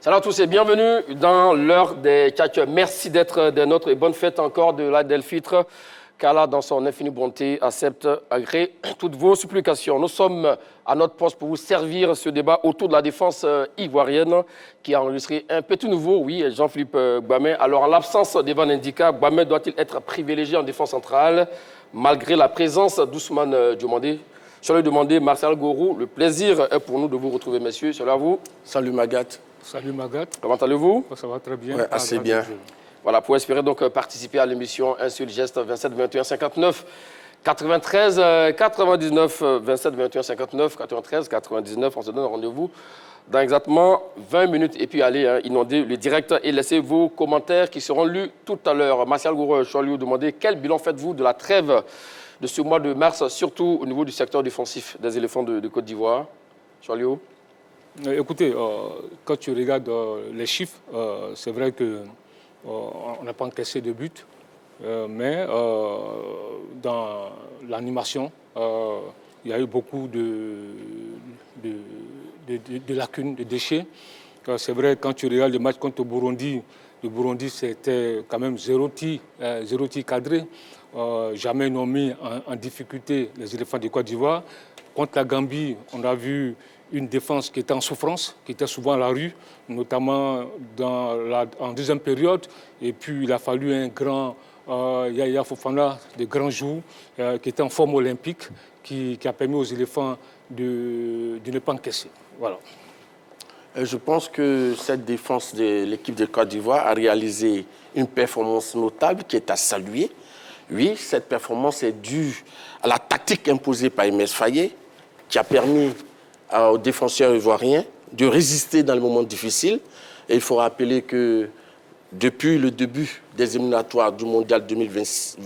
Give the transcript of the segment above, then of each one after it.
Salut à tous et bienvenue dans l'heure des Tchatcheurs. Merci d'être des nôtres et bonne fête encore de l'Aïd el-Fitr. Qu'Allah, dans son infinie bonté, accepte, agrée toutes vos supplications. Nous sommes à notre poste pour vous servir ce débat autour de la défense ivoirienne qui a enregistré un petit nouveau, oui, Jean-Philippe Gbamé. Alors, en l'absence d'Evan Ndika, Gbamé doit-il être privilégié en défense centrale malgré la présence d'Ousmane Diomandé? Je vais demander Martial Gourou. Le plaisir est pour nous de vous retrouver, messieurs. Salut à vous. Salut Magat. Salut Magat. Comment allez-vous? Ça va très bien. Ouais, assez bien. Voilà, pour espérer donc participer à l'émission Un seul geste 27 21 59 93 99 27 21 59 93 99. On se donne rendez-vous dans exactement 20 minutes. Et puis allez inonder le direct et laissez vos commentaires qui seront lus tout à l'heure. Martial Gourou, je vais lui demander quel bilan faites-vous de la trêve de ce mois de mars, surtout au niveau du secteur défensif des éléphants de Côte d'Ivoire? Charlio. Écoutez, quand tu regardes les chiffres, c'est vrai que on n'a pas encaissé de but, mais dans l'animation, il y a eu beaucoup de lacunes, de déchets. C'est vrai, quand tu regardes le match contre le Burundi c'était quand même zéro tir cadré. Jamais n'ont mis en difficulté les éléphants de Côte d'Ivoire. Contre la Gambie, on a vu une défense qui était en souffrance, qui était souvent à la rue, notamment en deuxième période. Et puis, il a fallu un grand Yaya Fofana, de grands jours, qui était en forme olympique, qui a permis aux éléphants de ne pas encaisser. Voilà. Je pense que cette défense de l'équipe de Côte d'Ivoire a réalisé une performance notable qui est à saluer. Oui, cette performance est due à la tactique imposée par Aimé Faye, qui a permis aux défenseurs ivoiriens de résister dans les moments difficiles. Et il faut rappeler que depuis le début des éliminatoires du Mondial 2026,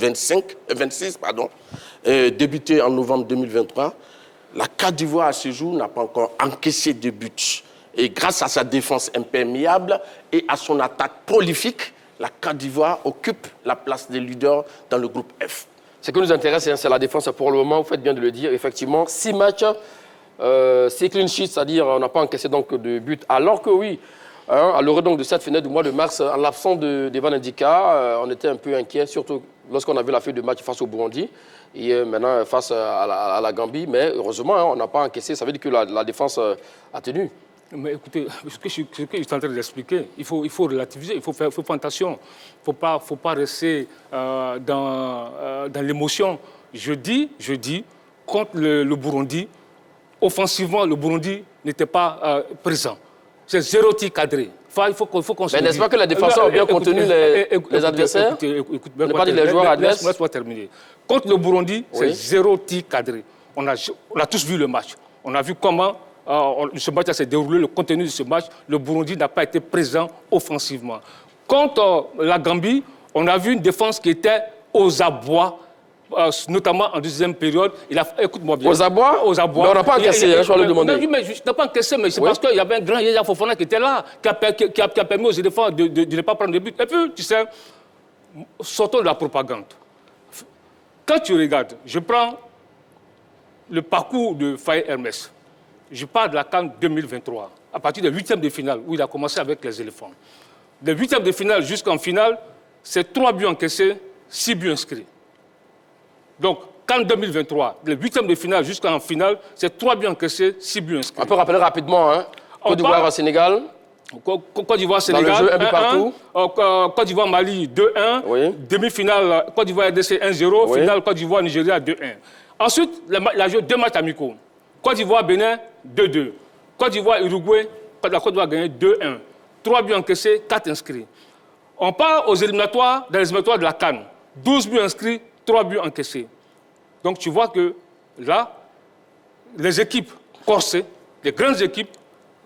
débuté en novembre 2023, la Côte d'Ivoire à ce jour n'a pas encore encaissé de but. Et grâce à sa défense imperméable et à son attaque prolifique, la Côte d'Ivoire occupe la place des leaders dans le groupe F. Ce qui nous intéresse, c'est la défense pour le moment. Vous faites bien de le dire. Effectivement, 6 matchs, 6 clean sheets, c'est-à-dire on n'a pas encaissé donc de but. Alors que oui, à l'heure donc de cette fenêtre du mois de mars, en l'absence d'Evan Ndika, on était un peu inquiet, surtout lorsqu'on a vu la feuille de match face au Burundi et maintenant face à la Gambie. Mais heureusement, on n'a pas encaissé. Ça veut dire que la défense a tenu. Mais écoutez, ce que je suis en train d'expliquer, il faut relativiser, il faut faire attention. Il ne faut pas rester dans l'émotion. Je dis, contre le Burundi, offensivement, le Burundi n'était pas présent. C'est zéro tir cadré. Il faut qu'on se Mais n'est-ce pas que les défenseurs ont bien contenu les adversaires? Ne pas dire les joueurs adverses. Laisse-moi terminer. Contre le Burundi, c'est zéro tir cadré. On a tous vu le match. On a vu comment ce match s'est déroulé, le contenu de ce match. Le Burundi n'a pas été présent offensivement. Contre la Gambie, on a vu une défense qui était aux abois, notamment en deuxième période. Écoute-moi bien. Aux abois? Aux abois. Mais on n'a pas encaissé, je vais le demander. Mais je n'ai pas encaissé, mais c'est parce qu'il y avait un grand Yaya Fofana qui était là, qui a permis aux éléphants de ne pas prendre de but. Et puis, tu sais, sortons de la propagande. Quand tu regardes, je prends le parcours de Faye Hermès. Je parle de la CAN 2023, à partir des huitièmes de finale, où il a commencé avec les éléphants. Des huitièmes de finale jusqu'en finale, c'est 3 buts encaissés, 6 buts inscrits. Donc, CAN 2023, les huitièmes de finale jusqu'en finale, c'est 3 buts encaissés, 6 buts inscrits. On peut rappeler rapidement, Côte d'Ivoire, Sénégal. Côte d'Ivoire, Sénégal, dans le jeu, un but partout. Côte d'Ivoire, Mali, 2-1. Oui. Demi-finale, Côte d'Ivoire, RDC, 1-0. Oui. Finale, Côte d'Ivoire, Nigeria, 2-1. Ensuite, il a joué 2 matchs amicaux. Côte d'Ivoire, Bénin, 2-2. Côte d'Ivoire, Uruguay, la Côte d'Ivoire a gagné 2-1. 3 buts encaissés, 4 inscrits. On part aux éliminatoires, dans les éliminatoires de la CAN. 12 buts inscrits, 3 buts encaissés. Donc tu vois que là, les équipes corsées, les grandes équipes,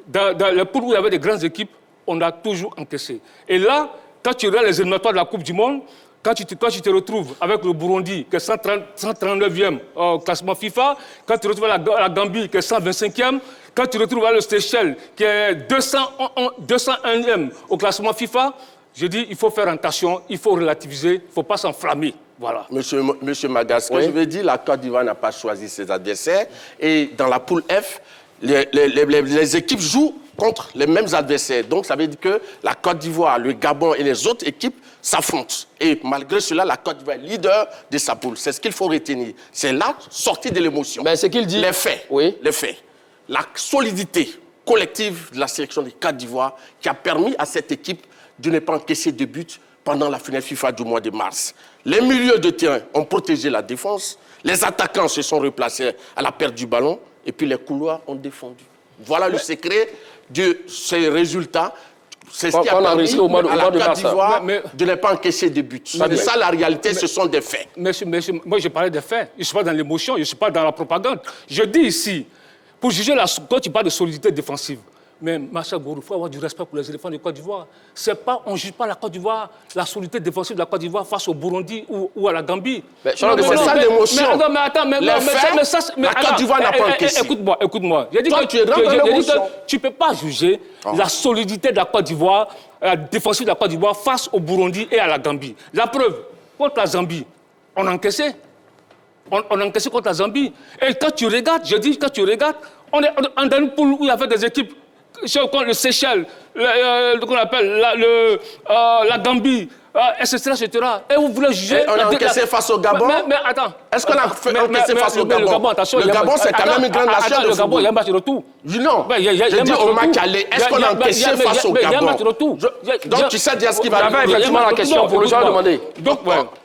dans les poules où il y avait des grandes équipes, on a toujours encaissé. Et là, quand tu regardes les éliminatoires de la Coupe du Monde, quand tu te retrouves avec le Burundi, qui est 139e au classement FIFA, quand tu retrouves la Gambie, qui est 125e, quand tu retrouves le Seychelles, qui est 201e au classement FIFA, je dis il faut faire attention, il faut relativiser, il ne faut pas s'enflammer. Voilà. Monsieur Magas, je veux dire, la Côte d'Ivoire n'a pas choisi ses adversaires. Et dans la poule F, les équipes jouent contre les mêmes adversaires. Donc, ça veut dire que la Côte d'Ivoire, le Gabon et les autres équipes s'affrontent. Et malgré cela, la Côte d'Ivoire est leader de sa poule. C'est ce qu'il faut retenir. C'est là, sortie de l'émotion. Mais ce qu'il dit... Les faits. Oui. Les faits. La solidité collective de la sélection de Côte d'Ivoire qui a permis à cette équipe de ne pas encaisser de buts pendant la finale FIFA du mois de mars. Les milieux de terrain ont protégé la défense. Les attaquants se sont replacés à la perte du ballon. Et puis les couloirs ont défendu. Voilà le secret de ces résultats. C'est ce qui a permis à la Côte d'Ivoire de ne pas encaisser de buts. C'est ça la réalité, ce sont des faits. Monsieur, moi je parlais des faits. Je ne suis pas dans l'émotion, je ne suis pas dans la propagande. Je dis ici, pour juger quand tu parles de solidité défensive, mais Macha Gourou, il faut avoir du respect pour les éléphants de Côte d'Ivoire. On ne juge pas la Côte d'Ivoire, la solidité défensive de la Côte d'Ivoire face au Burundi ou à la Gambie. C'est ça l'émotion. Mais attends, la Côte d'Ivoire n'a pas encaissé. Écoute-moi. Toi, tu es dans l'émotion. Tu ne peux pas juger la solidité de la Côte d'Ivoire, la défensive de la Côte d'Ivoire face au Burundi et à la Gambie. La preuve, contre la Zambie, on a encaissé. On a encaissé contre la Zambie. Et quand tu regardes, on est dans une poule où il y avait des équipes, le Seychelles, qu'on appelle la Gambie, etc., etc. Et vous voulez juger... Et on a encaissé face au Gabon. Mais attends. Est-ce qu'on a encaissé face au Gabon? Le Gabon, c'est quand même une grande nation de football. Le Gabon, il y a un match de retour. Non, je dis au match aller. Est-ce qu'on a encaissé face au Gabon? Il y a un match de retour. Donc tu sais dire ce qui va arriver. Effectivement, la question pour le joueur demander. Donc,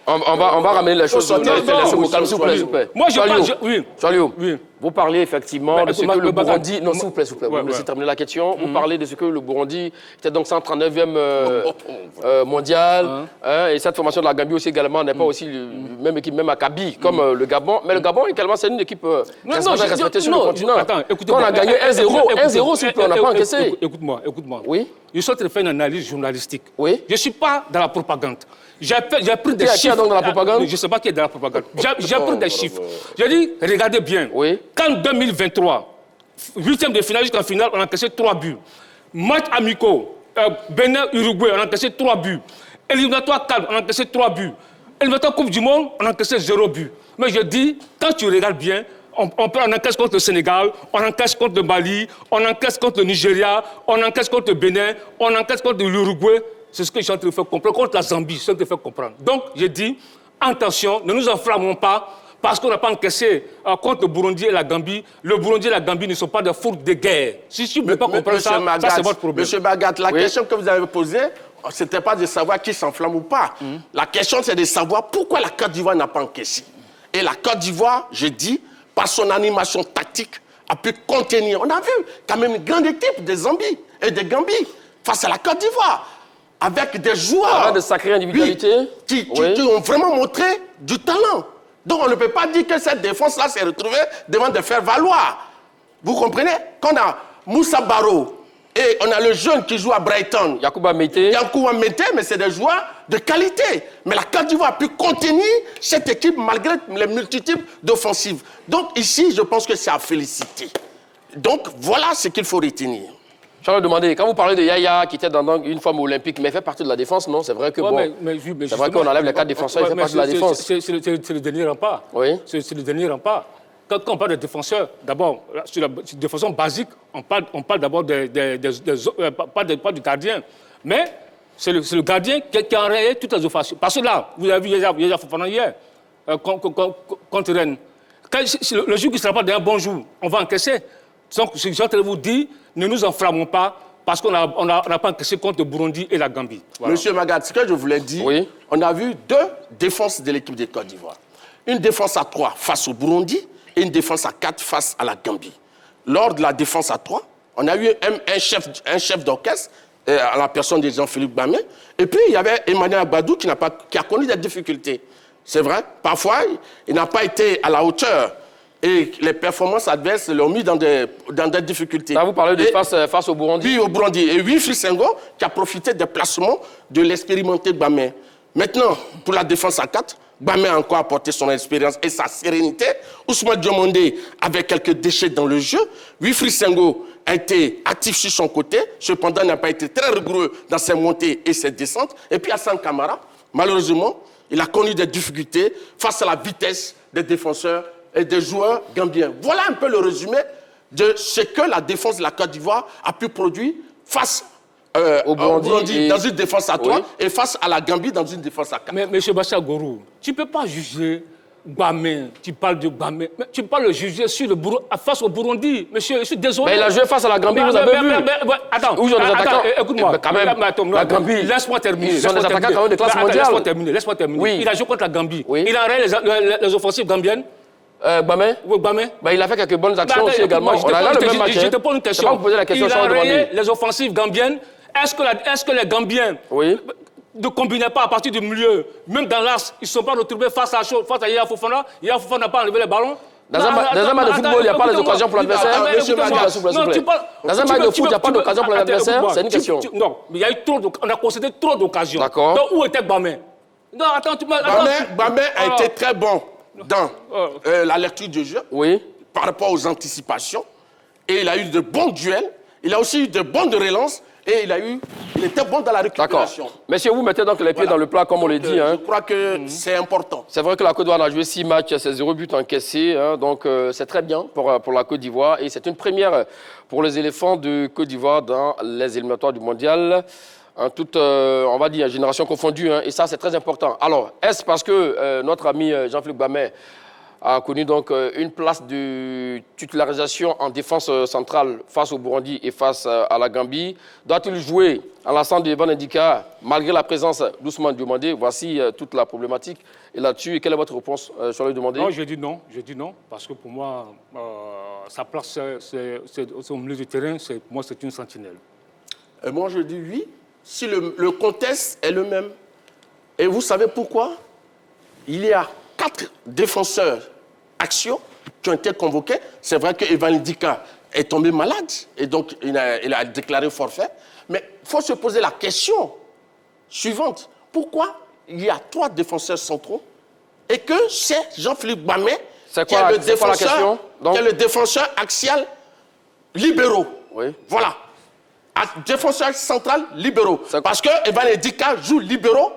on va ramener les choses. S'il vous plaît. Moi, je pense... Oui. Vous parlez effectivement de ce que le Burundi... Non, s'il vous plaît, vous me laissez terminer la question. Vous parlez de ce que le Burundi était donc 139e mondial. Et cette formation de la Gambie aussi également n'est pas aussi la même équipe, même à Kaby, comme le Gabon. Mais le Gabon, également, c'est une équipe respectée sur le continent. Attends, écoutez-moi. On a gagné 1-0, s'il vous plaît, on n'a pas encaissé. Écoute-moi. Oui. Je suis en train de faire une analyse journalistique. Oui. Je ne suis pas dans la propagande. J'ai pris des chiffres. Qui est donc dans la propagande? Je ne sais pas qui est dans la propagande. J'ai pris des chiffres. J'ai dit, regardez bien. Oui. Qu'en 2023, 8e de finale jusqu'en finale, on a encaissé 3 buts. Match amicaux, Bénin-Uruguay, on a encaissé 3 buts. Éliminatoire CAN, on a encaissé 3 buts. Éliminatoire Coupe du Monde, on a encaissé 0 but. Mais je dis, quand tu regardes bien, on encaisse contre le Sénégal, on encaisse contre le Mali, on encaisse contre le Nigeria, on encaisse contre le Bénin, on encaisse contre l'Uruguay. C'est ce que je suis en train de faire comprendre. Contre la Zambie, c'est ce que je faire comprendre. Donc, je dis, attention, ne nous enflammons pas parce qu'on n'a pas encaissé contre le Burundi et la Gambie. Le Burundi et la Gambie ne sont pas des fourches de guerre. Si tu ne peux pas comprendre ça, c'est votre problème. Monsieur Bagat, la question que vous avez posée, ce n'était pas de savoir qui s'enflamme ou pas. La question, c'est de savoir pourquoi la Côte d'Ivoire n'a pas encaissé. Et la Côte d'Ivoire, je dis, par son animation tactique, a pu contenir. On a vu quand même une grande équipe des Zambie et des Gambie face à la Côte d'Ivoire. Avec des joueurs de sacrée individualité, qui ont vraiment montré du talent. Donc on ne peut pas dire que cette défense-là s'est retrouvée devant de faire valoir. Vous comprenez? Quand on a Moussa Barrow et on a le jeune qui joue à Brighton, Yacouba Mété, mais c'est des joueurs de qualité. Mais la Côte d'Ivoire a pu contenir cette équipe malgré les multitudes d'offensives. Donc ici, je pense que c'est à féliciter. Donc voilà ce qu'il faut retenir. Je vais demander, quand vous parlez de Yaya qui était dans une forme olympique, mais il fait partie de la défense, non? C'est vrai que c'est vrai qu'on enlève les 4 défenseurs, il fait partie de la défense. C'est le dernier rempart. Oui. C'est le dernier rempart. Quand on parle de défenseurs, d'abord, de façon basique, on parle d'abord pas du gardien, mais c'est le gardien qui a enrayé toutes les offensives. Parce que là, vous avez vu Yaya Fofana hier, contre Rennes. Le jour qui ne sera pas d'un bon jour, on va encaisser. Donc, je suis en train de vous dire, ne nous enflammons pas parce qu'on n'a pas encaissé contre le Burundi et la Gambie. Voilà. Monsieur Magat, ce que je voulais dire, on a vu 2 défenses de l'équipe de Côte d'Ivoire. Une défense à 3 face au Burundi et une défense à 4 face à la Gambie. Lors de la défense à 3, on a eu un chef d'orchestre, à la personne de Jean-Philippe Bamé, et puis il y avait Emmanuel Agbadou qui a connu des difficultés. C'est vrai, parfois, il n'a pas été à la hauteur. Et les performances adverses l'ont mis dans des difficultés. Là, vous parlez de face au Burundi? Oui, au Burundi. Et Wilfried Senghor qui a profité des placements de l'expérimenté Bamé. Maintenant, pour la défense à 4, Bamé a encore apporté son expérience et sa sérénité. Ousmane Diomandé avait quelques déchets dans le jeu. Wilfried Senghor a été actif sur son côté. Cependant, n'a pas été très rigoureux dans ses montées et ses descentes. Et puis Hassan Kamara, malheureusement, il a connu des difficultés face à la vitesse des défenseurs et des joueurs gambiens. Voilà un peu le résumé de ce que la défense de la Côte d'Ivoire a pu produire face au Burundi dans une défense à 3 et face à la Gambie dans une défense à 4. Mais M. Bachar Gourou, tu ne peux pas juger Gbamé, tu parles de Gbamé, mais tu ne peux pas le juger sur face au Burundi. Monsieur, je suis désolé. Mais il a joué face à la Gambie, vous avez vu. Attends, écoute-moi. Quand même, la Gambie, laisse-moi terminer. Ils sont des attaquants quand même de classe mondiale. Laisse-moi terminer. Oui. Il a joué contre la Gambie. Oui. Il a arrêté les offensives gambiennes. Gbamé il a fait quelques bonnes actions aussi également. On a le même match. Je te pose une question. Je vais vous poser la question. Il a arrêté les offensives gambiennes. Est-ce que les Gambiens ne combinaient pas à partir du milieu, même dans l'axe, ils ne sont pas retrouvés face à Yaya Fofana? Yaya Fofana n'a pas enlevé les ballons. Dans un match de football, il n'y a pas les occasions pour l'adversaire. Dans un match de foot, il n'y a pas d'occasion pour l'adversaire. C'est une question. Non, mais on a concédé trop d'occasions. D'accord. Donc où était Gbamé? Non, attends, Gbamé a été très bon dans la lecture du jeu par rapport aux anticipations. Et il a eu de bons duels. Il a aussi eu de bonnes relances. Et il était bon dans la récupération. D'accord. Messieurs, vous mettez donc les pieds dans le plat, comme on le dit. Je crois que c'est important. C'est vrai que la Côte d'Ivoire a joué 6 matchs, c'est 0 but encaissé. Donc, c'est très bien pour la Côte d'Ivoire. Et c'est une première pour les éléphants de Côte d'Ivoire dans les éliminatoires du mondial. Toute, on va dire, génération confondue. Et ça, c'est très important. Alors, est-ce parce que notre ami Jean-Philippe Gbamé a connu donc une place de titularisation en défense centrale face au Burundi et face à la Gambie? Doit-il jouer à l'ensemble de Evan Ndika malgré la présence d'Ousmane Diomandé? Voici toute la problématique. Et là-dessus, quelle est votre réponse sur le Diomandé? Non, je dis non, parce que pour moi, sa place, c'est au milieu du terrain, pour moi, c'est une sentinelle. Moi, je dis oui, si le contexte est le même. Et vous savez pourquoi? Il y a 4 défenseurs axiaux qui ont été convoqués. C'est vrai que Evan Ndika est tombé malade et donc il a déclaré forfait. Mais il faut se poser la question suivante. Pourquoi il y a 3 défenseurs centraux et que c'est Jean-Philippe Gbamé qui est le défenseur axial libéraux? Voilà. Défenseur central libéraux. Parce que Evan Ndika joue libéraux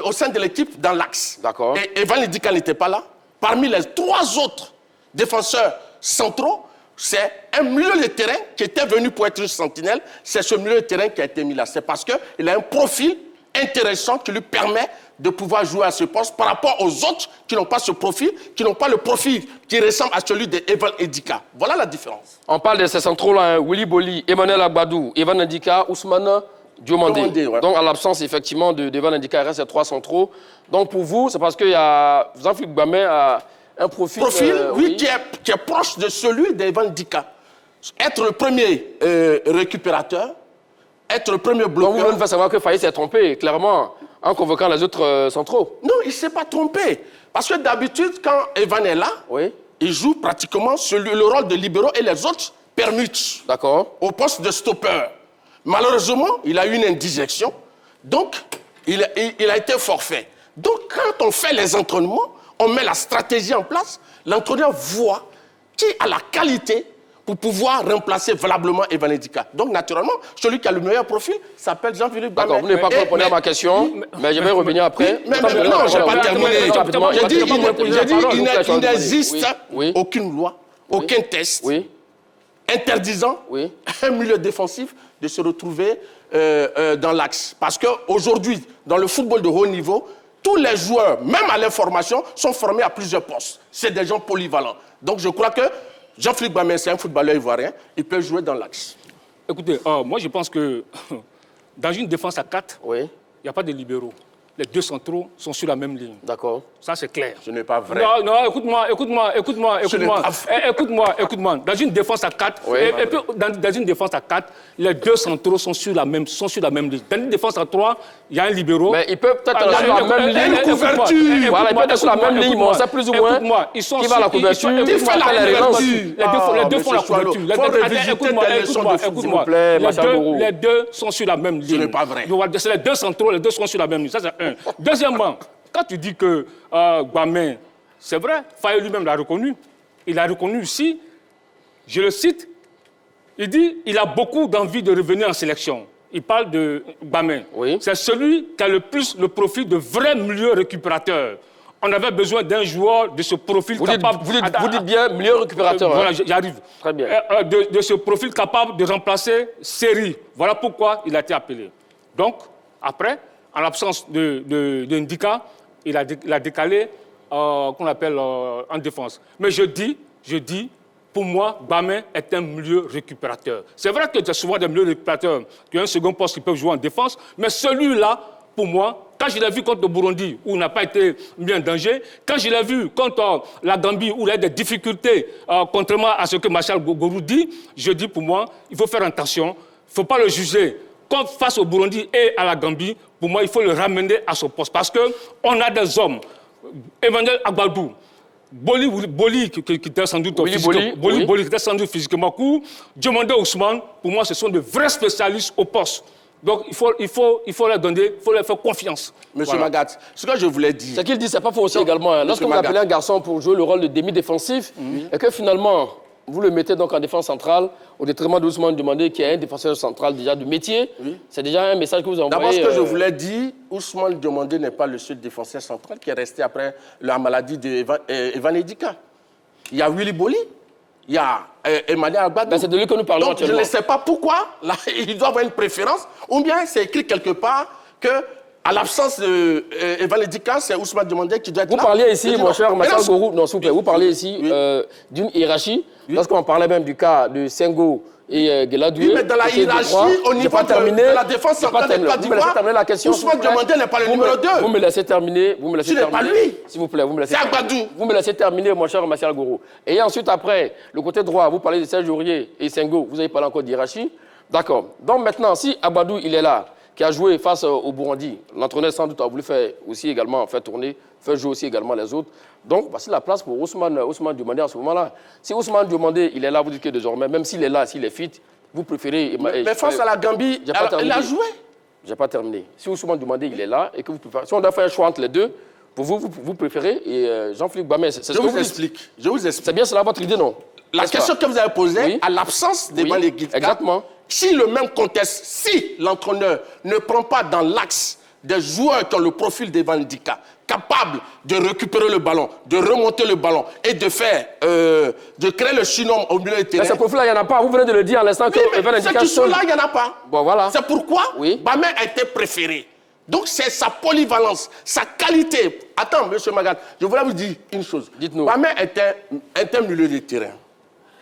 au sein de l'équipe dans l'axe. D'accord. Et Evan Ndika n'était pas là. Parmi les 3 autres défenseurs centraux, c'est un milieu de terrain qui était venu pour être une sentinelle. C'est ce milieu de terrain qui a été mis là. C'est parce qu'il a un profil intéressant qui lui permet de pouvoir jouer à ce poste par rapport aux autres qui n'ont pas ce profil, qui n'ont pas le profil qui ressemble à celui d'Evan Ndika. Voilà la différence. On parle de ces centraux-là, Willy Boli, Emmanuel Agbadou, Evan Ndika, Ousmane Diomandé. Donc, à l'absence, effectivement, d'Evan Ndika, il reste 3 centraux. Donc, pour vous, c'est parce que Jean-Philippe Gbamé a un profil... qui est proche de celui d'Evan Ndika. Être le premier récupérateur, être le premier bloqueur... Donc, vous devez savoir que Faye s'est trompé, clairement, en convoquant les autres centraux. Non, il ne s'est pas trompé. Parce que d'habitude, quand Evan est là, il joue pratiquement le rôle de libéraux et les autres permutent. D'accord. Au poste de stopper. Malheureusement, il a eu une indigestion, donc il a été forfait. Donc quand on fait les entraînements, on met la stratégie en place, l'entraîneur voit qui a la qualité pour pouvoir remplacer valablement Evan Ndika. Donc naturellement, celui qui a le meilleur profil s'appelle Jean-Philippe Gbamé. D'accord, vous n'avez pas répondu à ma question, mais je vais revenir après. Non, je n'ai pas terminé. J'ai dit il n'existe aucune loi, aucun test interdisant un milieu défensif de se retrouver dans l'axe. Parce qu'aujourd'hui, dans le football de haut niveau, tous les joueurs, même à l'information, sont formés à plusieurs postes. C'est des gens polyvalents. Donc je crois que Jean-Philippe Gbamé, c'est un footballeur ivoirien, il peut jouer dans l'axe. Écoutez, moi je pense que dans une défense à 4, il n'y a pas de libéraux. Les 2 centraux sont sur la même ligne. D'accord. Ça, c'est clair. Ce n'est pas vrai. Non, écoute-moi. Dans une défense à 4, et puis dans une défense à 4, les 2 centraux sont sur la même ligne. Dans une défense à 3, il y a un libéraux. Mais ils peuvent peut-être être sur la même ligne. Couverture. Voilà, ils peuvent être sur la même ligne, mais on sait plus ou moins qui va à la couverture, qui fait la couverture. Les 2 font la couverture. Écoute-moi. Les 2 sont sur la même ligne. Ce n'est pas vrai. C'est les 2 centraux, les 2 sont sur la même ligne. Ça, c'est un. Deuxièmement, quand tu dis que Gbamé, c'est vrai, Faye lui-même l'a reconnu. Il a reconnu ici, je le cite, il dit il a beaucoup d'envie de revenir en sélection. Il parle de Gbamé. Oui. C'est celui qui a le plus le profil de vrai milieu récupérateur. On avait besoin d'un joueur de ce profil capable... Vous dites bien milieu récupérateur. Voilà, j'arrive. Très bien. De ce profil capable de remplacer Seri. Voilà pourquoi il a été appelé. Donc, après, en l'absence de Ndika, il a décalé, qu'on appelle en défense. Mais je dis, pour moi, Bamé est un milieu récupérateur. C'est vrai que tu as souvent des milieux récupérateurs qui ont un second poste qui peuvent jouer en défense, mais celui-là, pour moi, quand je l'ai vu contre le Burundi, où il n'a pas été mis en danger, quand je l'ai vu contre la Gambie, où il y a des difficultés, contrairement à ce que Martial Gorou dit, je dis pour moi, il faut faire attention, il ne faut pas le juger. Comme face au Burundi et à la Gambie, pour moi, il faut le ramener à son poste. Parce qu'on a des hommes, Emmanuel Agbadou, Boli qui était sans doute physiquement court, Diomandé Ousmane, pour moi, ce sont de vrais spécialistes au poste. Donc, il faut leur donner, il faut leur faire confiance. Monsieur Magat, ce que je voulais dire... Ce qu'il dit, c'est pas faux aussi également. Hein. Lorsque vous appelez un garçon pour jouer le rôle de demi-défensif, et que finalement, vous le mettez donc en défense centrale, au détriment d'Ousmane Diomandé, qui est un défenseur central déjà de métier, c'est déjà un message que vous envoyez. D'abord, ce que je voulais dire, Ousmane Diomandé n'est pas le seul défenseur central qui est resté après la maladie d'Evan Edika. Il y a Willy Boli, il y a Emmanuel Agbadou. C'est de lui que nous parlons. Donc, je ne sais pas pourquoi, là, il doit avoir une préférence, ou bien c'est écrit quelque part que, à l'absence d'Evan Edika, c'est Ousmane Diomandé qui doit être là. Vous parliez ici, mon cher Martial Gorou, non, s'il vous plaît, vous parlez ici d'une hiérarchie. Lorsqu'on parlait même du cas de Senghor et Guéladoué. Oui, mais dans la hiérarchie, au niveau de la défense centrale de Côte d'Ivoire, Ousmane Diomandé n'est pas le numéro 2. Vous me laissez terminer. Vous me laissez terminer. Ce n'est pas lui. S'il vous plaît, vous me laissez terminer. C'est Agbadou. Vous me laissez terminer, mon cher Martial Gorou. Et ensuite, après, le côté droit, vous parlez de Serge Aurier et Senghor. Vous avez parlé encore d'hiérarchie. D'accord. Donc maintenant, si Agbadou, il est là, qui a joué face au Burundi, l'entraîneur sans doute a voulu faire aussi également, faire jouer aussi également les autres. Donc, voici la place pour Ousmane Diomandé en ce moment-là. Si Ousmane Diomandé, il est là, vous dites que désormais, même s'il est là, s'il est fit, vous préférez... Mais face à la Gambie, il a joué. Je n'ai pas terminé. Si Ousmane Diomandé, il est là, et que vous préférez... Si on doit faire un choix entre les deux, pour vous préférez, et Jean-Philippe Bamé, c'est ce que vous explique. Je vous explique. C'est bien cela votre idée, non? La question que vous avez posée, à l'absence des Bandegidka, exactement. Si le même contexte, si l'entraîneur ne prend pas dans l'axe des joueurs qui ont le profil des Bandegidka, capables de récupérer le ballon, de remonter le ballon et de faire, de créer le surnom au milieu du terrain. Mais ce profil-là, il n'y en a pas. Vous venez de le dire à l'instant que ceux qui sont là, il n'y en a pas. Bon, voilà. C'est pourquoi Bamé a été préféré. Donc c'est sa polyvalence, sa qualité. Attends, monsieur Magat, je voulais vous dire une chose. Dites-nous. Bamé est un milieu de terrain.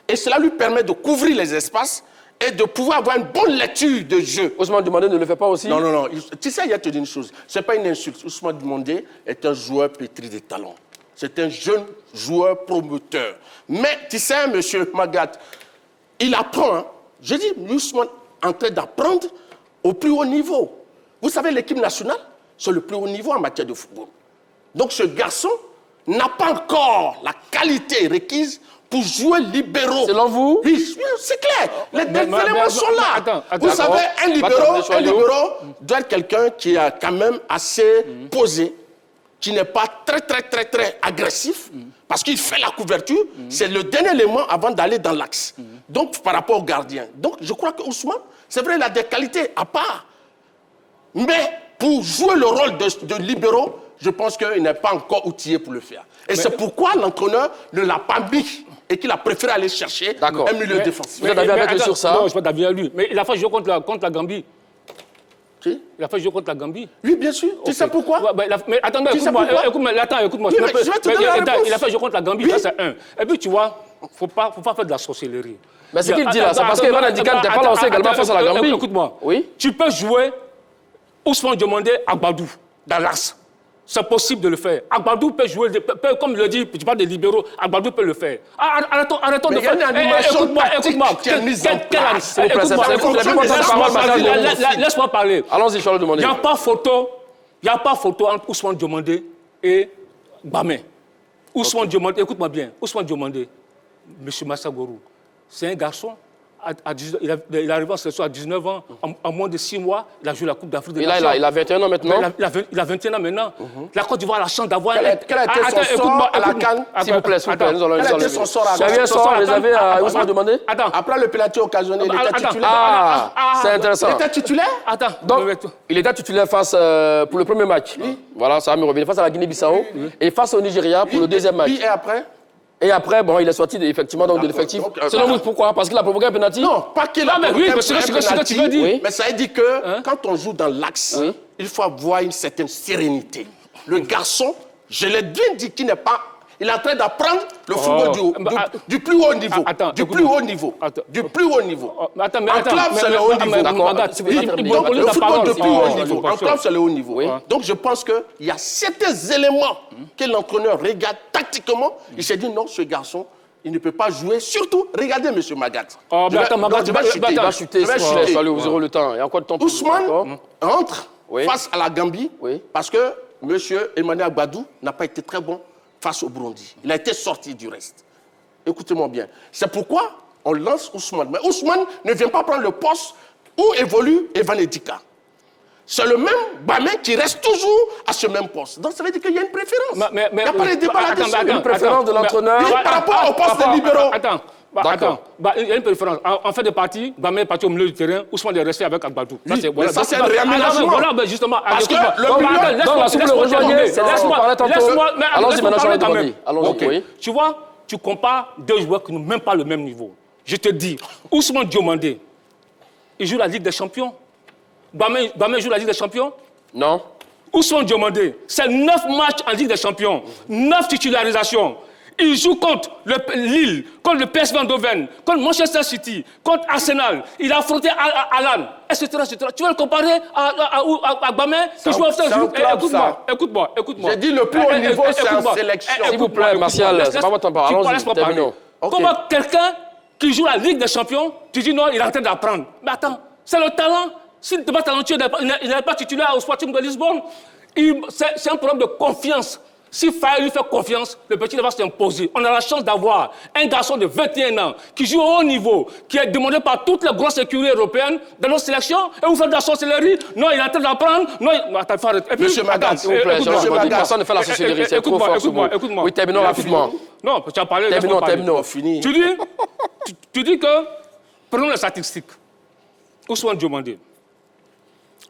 Et cela lui permet de couvrir les espaces et de pouvoir avoir une bonne lecture de jeu. Ousmane Diomandé ne le fait pas aussi? Non, non, non. Tu sais, il y a te dire une chose. Ce n'est pas une insulte. Ousmane Diomandé est un joueur pétri de talent. C'est un jeune joueur promoteur. Mais tu sais, monsieur Magat, il apprend. Hein. Je dis, Ousmane est en train d'apprendre au plus haut niveau. Vous savez, l'équipe nationale, c'est le plus haut niveau en matière de football. Donc ce garçon n'a pas encore la qualité requise pour jouer libéraux. Selon vous? Oui, c'est clair. Les éléments sont là. Vous savez, un libéraux doit être quelqu'un qui est quand même assez posé, qui n'est pas très agressif, parce qu'il fait la couverture. C'est le dernier élément avant d'aller dans l'axe. Donc, par rapport au gardien. Donc, je crois que Ousmane, c'est vrai, il a des qualités à part. Mais pour jouer le rôle de libéraux, je pense qu'il n'est pas encore outillé pour le faire. Et c'est pourquoi l'entraîneur ne l'a pas mis et qu'il a préféré aller chercher un milieu défensif. Vous êtes d'accord avec lui sur ça? Non, je ne suis pas d'accord avec lui. Mais il a fait jouer contre la Gambie. Qui? Il a fait jouer contre la Gambie. Oui, bien sûr. Tu sais pourquoi? Mais attendez, écoute-moi. Écoute-moi. Oui, je vais te donner la réponse. Il a fait jouer contre la Gambie, ça c'est un. Et puis tu vois, il ne faut pas faire de la sorcellerie. Mais ce qu'il dit là, c'est parce qu'Evan Ndika n'était pas lancé également face à la Gambie. Écoute-moi. Oui. Tu peux jouer Ousmane Diomandé Agbadou dans l'axe. C'est possible de le faire. Agbadou peut jouer, comme le dit, tu parles des libéraux, Agbadou peut le faire. Arrêtons de faire. Écoute-moi. Laisse-moi parler. Allons-y, Charles Diomandé. Il n'y a pas photo entre Ousmane Diomandé et Bamé. Ousmane Diomandé, écoute-moi bien. Ousmane Diomandé, M. Massa Gorou, c'est un garçon il est arrivé en sélection à 19 ans. En moins de 6 mois, il a joué la Coupe d'Afrique des Nations. Et là, il a 21 ans maintenant. Il a 21 ans maintenant. La Côte d'Ivoire a la chance d'avoir... Quel a été son sort à la CAN? S'il vous plaît, s'il vous plaît. Quel a été son sort à la CAN? Vous avez un sort réservé à Ousmane Demandé? Après le pénalty occasionné, il était titulaire. C'est intéressant. Il était titulaire? Donc, il était titulaire face pour le premier match. Voilà, ça va me revenir. Face à la Guinée-Bissau et face au Nigeria pour le deuxième match. Et après? Et après, bon, il est sorti effectivement de l'effectif. Selon vous, pourquoi? Parce qu'il a provoqué un penalty? Non, pas qu'il a provoqué un penalty. Oui. Mais ça veut dire que quand on joue dans l'axe, il faut avoir une certaine sérénité. Le garçon, je l'ai bien dit qu'il n'est pas... Il est en train d'apprendre le football du plus haut niveau. Du plus haut niveau. Du plus haut niveau. En club, c'est le haut niveau. Donc, le football du plus haut niveau. En club, c'est le haut niveau. Donc, je pense qu'il y a certains éléments que l'entraîneur regarde tactiquement. Il s'est dit, non, ce garçon, il ne peut pas jouer. Surtout, regardez M. Magat. Il va chuter. Il va aller au zéro le temps. Il y a encore de temps pour Ousmane entre face à la Gambie parce que M. Emmanuel Agbadou n'a pas été très bon face au Burundi. Il a été sorti du reste. Écoutez-moi bien. C'est pourquoi on lance Ousmane. Mais Ousmane ne vient pas prendre le poste où évolue Evan Edika. C'est le même Bamé qui reste toujours à ce même poste. Donc ça veut dire qu'il y a une préférence. Il n'y a pas de débat là-dessus. Une préférence de l'entraîneur par rapport au poste des libéraux. Attends, il y a une préférence. En fait de partie, Bamé est parti au milieu du terrain, Ousmane est resté avec Agbadou. Mais ça, c'est un réaménagement. Voilà, justement. Parce que le laisse-moi allons-y maintenant, quand même. Allons-y. Tu vois, tu compares deux joueurs qui n'ont même pas le même niveau. Je te dis, Ousmane Diomandé, il joue la Ligue des Champions. Bamé joue la Ligue des Champions? Non. Ousmane Diomandé, c'est 9 matchs en Ligue des Champions, 9 titularisations. Il joue contre Lille, contre le PSV Eindhoven, contre Manchester City, contre Arsenal. Il a affronté Alan, etc., etc. Tu vas le comparer à Bamé qui joue Écoute-moi. J'ai dit le plus haut niveau, c'est en sélection. S'il vous plaît, Martial, c'est pas votre temps. Allons-y, terminons. Comment quelqu'un qui joue la Ligue des Champions, tu dis non, il est en train d'apprendre. Mais attends, c'est le talent. S'il n'était pas talentueux, il n'est pas titulaire au Sporting de Lisbonne. C'est un problème de confiance. Si Faye lui fait confiance, le petit va s'imposer. On a la chance d'avoir un garçon de 21 ans qui joue au haut niveau, qui est demandé par toutes les grosses écuries européennes dans nos sélections, et vous faites de la sorcellerie. Non, il est en train d'apprendre. Non, attends, faut arrêter. Monsieur Magat, s'il vous plaît, personne ne fait la sorcellerie, c'est trop fort. Écoute-moi. Oui, terminons rapidement. Non, tu as parlé. Terminons. Fini. Tu dis que, prenons les statistiques. Ousmane Diomandé.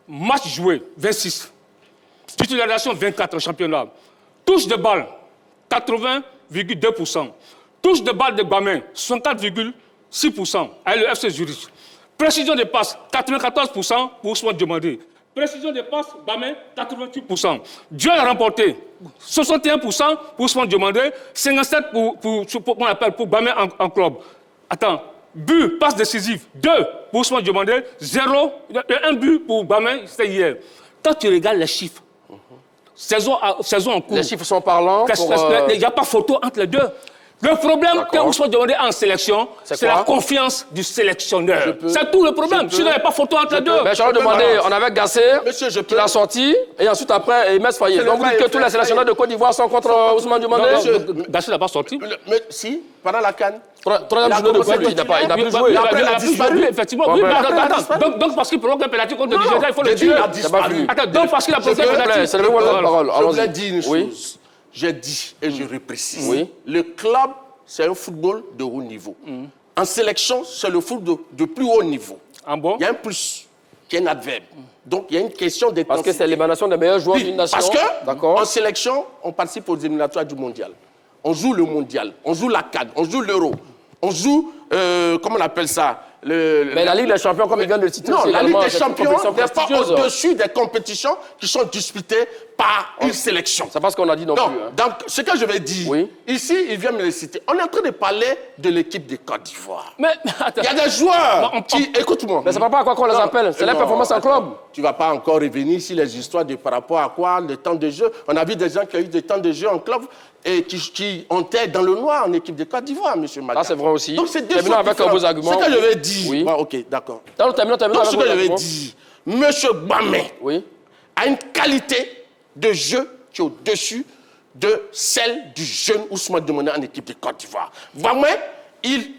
Match joué, 26. Titularisation, 24 en championnat. Touche de balle, 80,2%. Touche de balle de Bamé, 64,6% avec le FC Zurich. Précision de passe, 94% pour Ousmane Diomandé. Précision de passe, Bamé, 88%. Duel remporté, 61% pour Ousmane Diomandé, 57% pour Bamé en club. Attends, but, passe décisive, 2 pour Ousmane Diomandé, 0, 1 but pour Bamé, c'était hier. Quand tu regardes les chiffres, saison en cours. Les chiffres sont parlants. Il n'y a pas photo entre les deux. Le problème que Ousmane Diomandé a en sélection, c'est la confiance du sélectionneur. C'est tout le problème. Sinon, il n'y a pas photo entre les deux. Mais j'aurais demandé, on avait Gassé, qui l'a sorti, et ensuite après, Mess Faye. Donc vous dites que tous les sélectionneurs de Côte d'Ivoire sont contre Ousmane Diomandé? Gassé n'a pas sorti. Mais si, pendant la CAN. Troisième journée de Côte, il n'a plus joué. Il a disparu. Effectivement. Donc parce qu'il provoque un pénalty contre le Nigeria, il faut le tuer. Attends, donc parce qu'il a provoqué un pénalty. C'est le mot de la parole. Je voulais dire une chose. J'ai dit et je reprécise. Le club, c'est un football de haut niveau. En sélection, c'est le football de plus haut niveau. Il y a un plus, qui est un adverbe. Donc, il y a une question d'intensité. Parce que c'est l'émanation des meilleurs joueurs d'une nation. Parce qu'en sélection, on participe aux éliminatoires du mondial. On joue le mondial, on joue la CAN, on joue l'Euro, on joue, comment on appelle ça? Mais la Ligue des Champions, comme il vient de le citer, non, la Ligue des Champions n'est pas au-dessus des compétitions qui sont disputées par une sélection. C'est pas ce qu'on a dit non plus. Donc, ce que je vais dire, ici, il vient me le citer. On est en train de parler de l'équipe de Côte d'Ivoire. Mais attends. Il y a des joueurs qui... Écoute-moi. Mais ça ne va pas à quoi qu'on les appelle. C'est la performance en club. Tu ne vas pas encore revenir sur les histoires de par rapport à quoi, le temps de jeu. On a vu des gens qui ont eu des temps de jeu en club et qui ont été dans le noir en équipe de Côte d'Ivoire, M. Magat. Ah, c'est vrai aussi. Donc, c'est deux choses avec vos arguments. Ce que je vais dire... Oui. Ok, d'accord. Terminons donc, ce que je vais dire, M. Bamé a une qualité de jeu qui est au-dessus de celle du jeune Ousmane Diomandé en équipe de Côte d'Ivoire. Bamé, il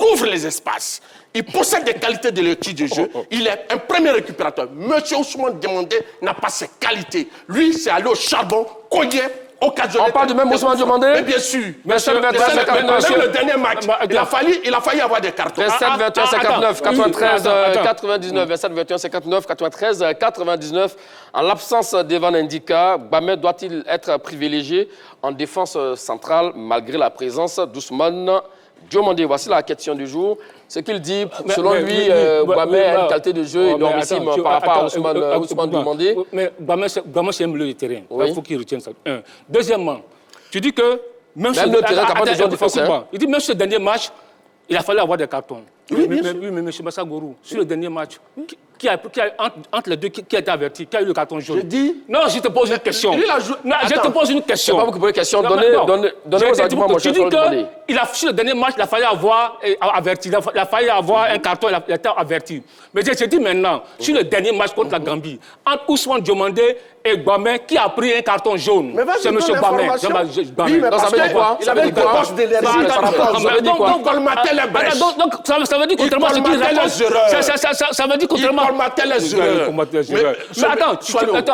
couvre les espaces. Il possède des qualités de lecture de jeu. Il est un premier récupérateur. Monsieur Ousmane Diomandé n'a pas ces qualités. Lui, c'est aller au charbon, cogner, occasionner. On parle du même Ousmane Diomandé? Mais bien sûr. Monsieur, Même le dernier match, il a failli avoir des cartons. 27, 21, 59, 93, 99, 27, 21, 59, 93, 99. En l'absence d'Evan Ndika, Gbamé doit-il être privilégié en défense centrale malgré la présence d'Ousmane Diomandé? Voici la question du jour. Ce qu'il dit, selon lui, Gbamé a une qualité de jeu énormissime par rapport à Ousmane Diomandé. Mais Gbamé, c'est un milieu de terrain. Il faut qu'il retienne ça. Deuxièmement, tu dis que même sur le terrain, capable de jouer en défense. Il dit même sur le dernier match, il a fallu avoir des cartons. Oui, mais M. Massa Gourou, sur le dernier match, entre les deux, qui a été averti, qui a eu le carton jaune? Je dis... Non, je te pose une question. Je te pose une question. C'est pas vous qui posez une question. Donnez vos arguments, mon cher. Tu dis que sur le dernier match, il a fallu avoir averti. Il a fallu avoir un carton, il a été averti. Mais je te dis maintenant, sur le dernier match contre la Gambie, entre Ousmane Diomandé et Gbamé, qui a pris un carton jaune? C'est M. Gbamé. Oui, mais parce qu'il avait une dépense d'énergie. Donc, ça veut dire contrairement à ce qu'il raconte. Ça veut dire contrairement. Mais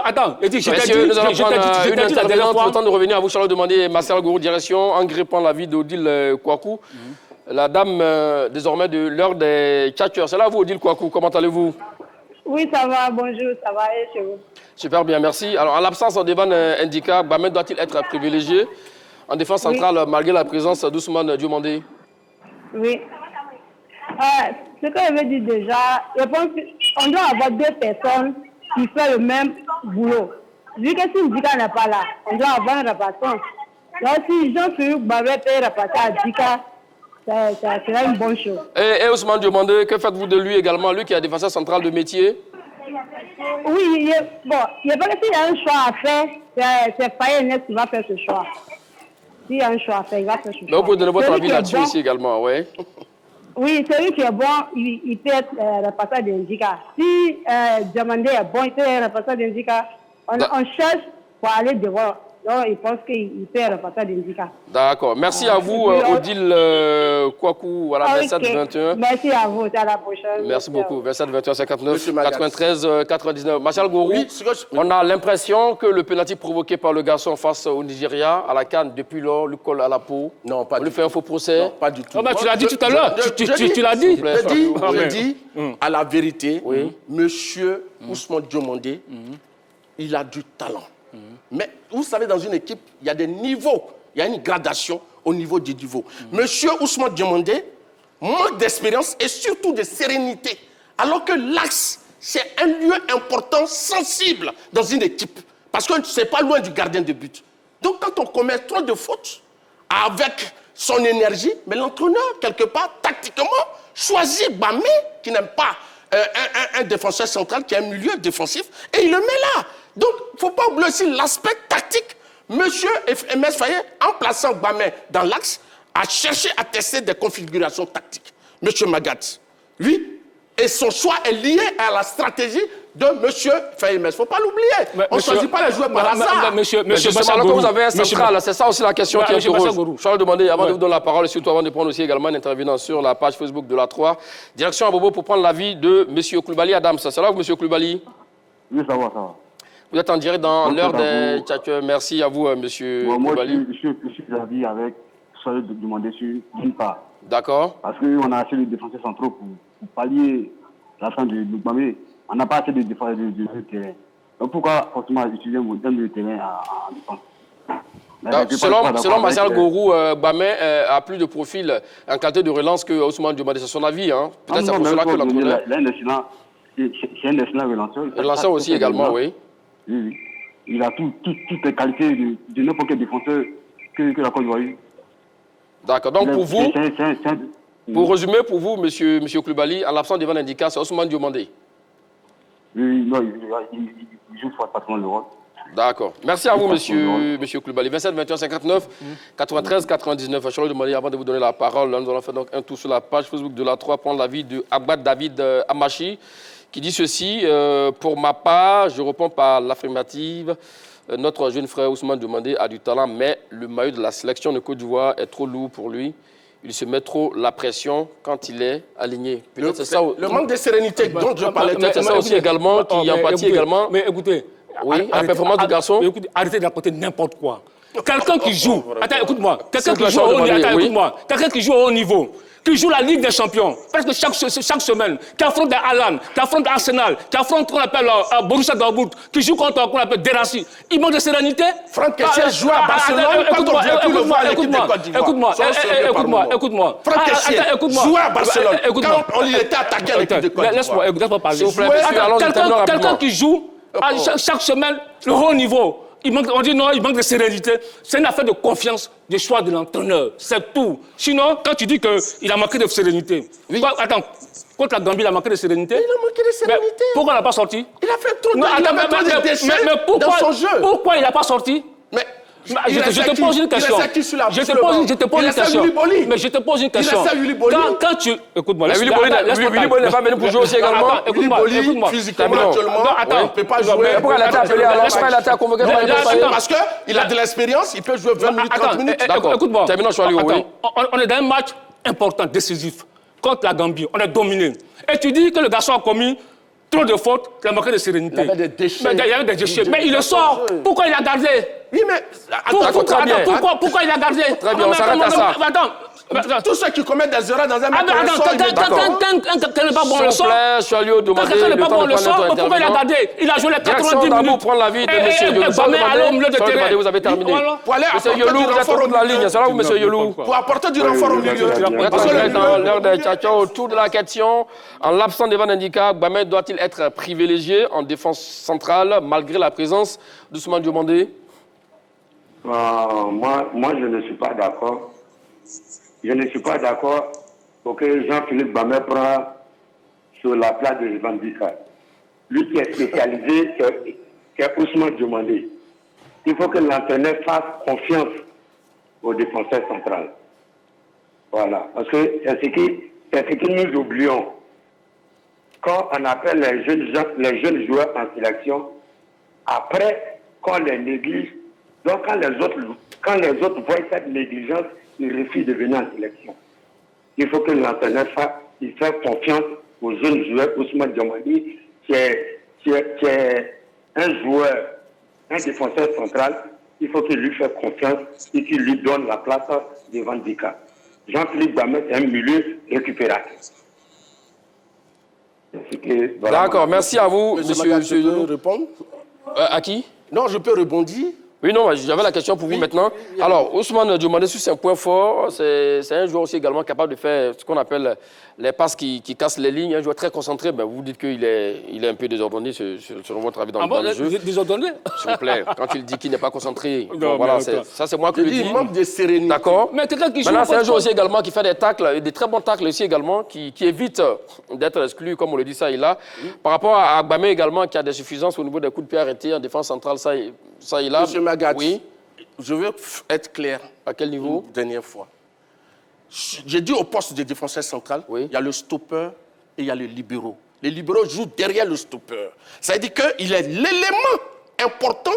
attends. Messieurs, nous allons prendre une intervenante. Le temps de revenir à vous, Charlotte Demandé, Marcel Gourou, direction, en grippant la vie d'Odile Kouakou, la dame désormais de l'heure des catcheurs. C'est là vous, Odile Kouakou, comment allez-vous? Oui, ça va, bonjour, ça va, et chez vous? Super bien, merci. Alors, en l'absence d'Evan Ndika, Gbamé doit-il être privilégié en défense centrale malgré la présence d'Ousmane Diomandé? Oui. Ce que je veux dire déjà, je pense qu'on doit avoir deux personnes qui font le même boulot. Vu que si Ndika n'est pas là, on doit avoir un remplaçant. Donc si Jean-Philippe Gbamé peut remplacer à Ndika, ça sera une bonne chose. Et Ousmane Diomandé, que faites-vous de lui également, lui qui est défenseur central de métier? Oui, il n'y a pas que s'il y a un choix à faire, c'est Faye qui va faire ce choix. S'il y a un choix à faire, il va faire ce choix. Mais vous pouvez donner votre avis là-dessus aussi également, oui. Oui, celui qui est bon, il peut être le passage d'Indika. Si Diomandé est bon, il peut être le passage d'Indika. On cherche pour aller devant. Donc, il pense qu'il peut être le passage d'Indika. D'accord. Merci à vous, Odile Kouakou, voilà, 27-21. Merci à vous, à la prochaine. Merci beaucoup. 27-21, 59, 93, 99. Martial Gourou, on a l'impression que le pénalty provoqué par le garçon face au Nigeria, à la CAN, depuis lors, lui colle à la peau. Non, pas du tout. On lui fait un faux procès. Non, pas du tout. Non, mais tu l'as dit tout à l'heure. Tu l'as dit. Je dis à la vérité, monsieur Ousmane Diomandé, il a du talent. Mais vous savez, dans une équipe, il y a des niveaux. Il y a une gradation au niveau du niveau. Monsieur Ousmane Diomandé manque d'expérience et surtout de sérénité. Alors que l'axe, c'est un lieu important, sensible dans une équipe. Parce que ce n'est pas loin du gardien de but. Donc quand on commet trop de fautes avec son énergie, mais l'entraîneur, quelque part, tactiquement, choisit Gbamé, qui n'aime pas un défenseur central, qui est un milieu défensif, et il le met là. Donc, il ne faut pas oublier aussi l'aspect tactique. Monsieur MS Faye, en plaçant Gbamé dans l'axe, a cherché à tester des configurations tactiques. Monsieur Magat, lui, et son choix est lié à la stratégie de monsieur Faye. Il ne faut pas l'oublier. On ne choisit pas les joueurs par hasard. Monsieur Bassagourou, vous avez un central, c'est ça aussi la question qui interroge. Charles demandé, avant de vous donner la parole, et surtout avant de prendre aussi également un intervenant sur la page Facebook de la 3, direction à Bobo pour prendre l'avis de monsieur Koulibaly Adams. C'est là, monsieur Koulibaly? Oui, ça va, ça va. Vous êtes en direct dans l'heure des tchatcheurs. Merci à vous, monsieur Koulibaly. Moi, je suis d'avis avec ce que vous demandez sur d'une part. D'accord. Parce qu'on a assez de défenseurs centraux pour pallier la fin du Gbamé. On n'a pas assez de défenseurs de terrain. Donc pourquoi forcément utiliser un milieu de terrain en défense? Selon Martial Gourou, Gbamé a plus de profil en qualité de relance que Ousmane Diomandé. C'est son avis. Hein. Peut-être c'est pour cela que l'entraîneur... C'est un excellent relanceur. Relanceur aussi également, oui. Oui. Il a toutes les qualités de n'importe quel défenseur que la Côte d'Ivoire. D'accord. Donc pour vous, pour résumer, pour vous, monsieur Koulibaly, en l'absence d'Evan Ndika, c'est Ousmane Diomandé. Oui, non, il joue pratiquement le rôle. D'accord. Merci à vous, monsieur Koulibaly. 27, 21, 59, 93, 99. Charlotte Demandé, avant de vous donner la parole, nous allons faire donc un tour sur la page Facebook de la 3, prendre l'avis de Abad David Amachi, qui dit ceci, pour ma part, je réponds par l'affirmative. Notre jeune frère Ousmane Diomandé a du talent, mais le maillot de la sélection de Côte d'Ivoire est trop lourd pour lui. il se met trop la pression quand il est aligné. C'est ça. Le manque de sérénité dont je parlais. C'est ça aussi également qui en partie également. Mais écoutez, oui, la performance du garçon. Écoutez, arrêtez d'apporter n'importe quoi. Quelqu'un qui joue, attends, écoute-moi, quelqu'un qui joue au haut niveau, qui joue la Ligue des Champions, presque chaque semaine, qui affronte des Haaland, qui affronte Arsenal, qui affronte qu'on appelle Borussia Dortmund, qui joue contre qu'on appelle Derassi. Il manque de sérénité. Franck Kessié joue à Barcelone. Écoute-moi. Franck Kessié joue à Barcelone. Quand on était attaqué à l'équipe de Côte d'Ivoire. Laisse-moi parler. Quelqu'un qui joue chaque semaine le haut niveau. On dit non, il manque de sérénité. C'est une affaire de confiance, du choix de l'entraîneur. C'est tout. Sinon, quand tu dis qu'il a manqué de sérénité, attends, contre la Gambie, il a manqué de sérénité. Il a manqué de sérénité. Mais pourquoi il n'a pas sorti? Il a fait trop de déchets dans son jeu. Pourquoi il n'a pas sorti? Je te pose une question. Je te pose une question. Mais je te pose une question. Quand tu... Écoute-moi, Willy Bolly n'est pas venu pour jouer aussi également. Willy Bolly, physiquement, actuellement, il ne peut pas jouer. Pourquoi il a été appelé alors? Il a été convoqué parce qu'il a de l'expérience, il peut jouer 20 minutes, 30 minutes. Écoute-moi. Terminons, on est dans un match important, décisif, contre la Gambie. On est dominé. Et tu dis que le garçon a commis trop de fautes, il a manqué de sérénité. Il y avait des déchets. Il y avait des déchets. Mais il le sort. Pourquoi il a gardé? Oui, mais... Pourquoi il a gardé? Très bien, on s'arrête à ça. Tous ceux qui commettent des erreurs dans un match... Quelqu'un n'est pas bon le sort. Quelqu'un n'est pas bon le sort. Pourquoi il a gardé? Il a joué les 90 minutes. Prendre l'avis de M. Yolou. Vous avez terminé. Monsieur Yolou, vous êtes au bout de la ligne. C'est là où, M. Yolou? Pour apporter du renfort au milieu. Dans l'heure des tchatchas, autour de la question, en l'absence d'Evan Ndika, Gbamé doit-il être privilégié en défense centrale malgré la présence d'Ousmane Diomandé? Moi, je ne suis pas d'accord. Je ne suis pas d'accord pour que Jean-Philippe Gbamé prenne sur la place de Evan Ndika. Lui qui est spécialisé, c'est Ousmane Diomandé. Il faut que l'entraîneur fasse confiance au défenseur central. Voilà. Parce que c'est ce que nous oublions. Quand on appelle les jeunes joueurs en sélection, après, quand on les néglige, donc quand les autres voient cette négligence, ils refusent de venir en sélection. Il faut que l'entraîneur fasse confiance aux jeunes joueurs. Ousmane Diomandé, qui est un joueur, un défenseur central, il faut qu'il lui fasse confiance et qu'il lui donne la place devant Ndika. Jean-Philippe Gbamé, c'est un milieu récupérateur. D'accord, merci à vous, monsieur. Je peux répondre? À qui? Non, je peux rebondir. Oui, non, j'avais la question pour vous maintenant. Alors, Ousmane Diomandé, c'est un point fort. C'est un joueur aussi également capable de faire ce qu'on appelle les passes qui cassent les lignes. Un joueur très concentré. Ben, vous dites qu'il est un peu désordonné selon votre avis dans le jeu. Désordonné? S'il vous plaît, quand il dit qu'il n'est pas concentré. Non, voilà, ça c'est moi qui le dis. Il manque de sérénité. D'accord. Mais quelqu'un qui joue. Maintenant, c'est un joueur aussi également qui fait des tacles, des très bons tacles aussi également, qui évite d'être exclu, comme on le dit ça et là. Par rapport à Gbamé également, qui a des suffisances au niveau des coups de pied arrêtés en défense centrale, ça et là. Monsieur Magat, oui. Je veux être clair. À quel niveau? Une dernière fois. J'ai dit au poste de défenseur central, il y a le stopper et il y a les libéraux. Les libéraux jouent derrière le stopper. Ça veut dire qu'il est l'élément important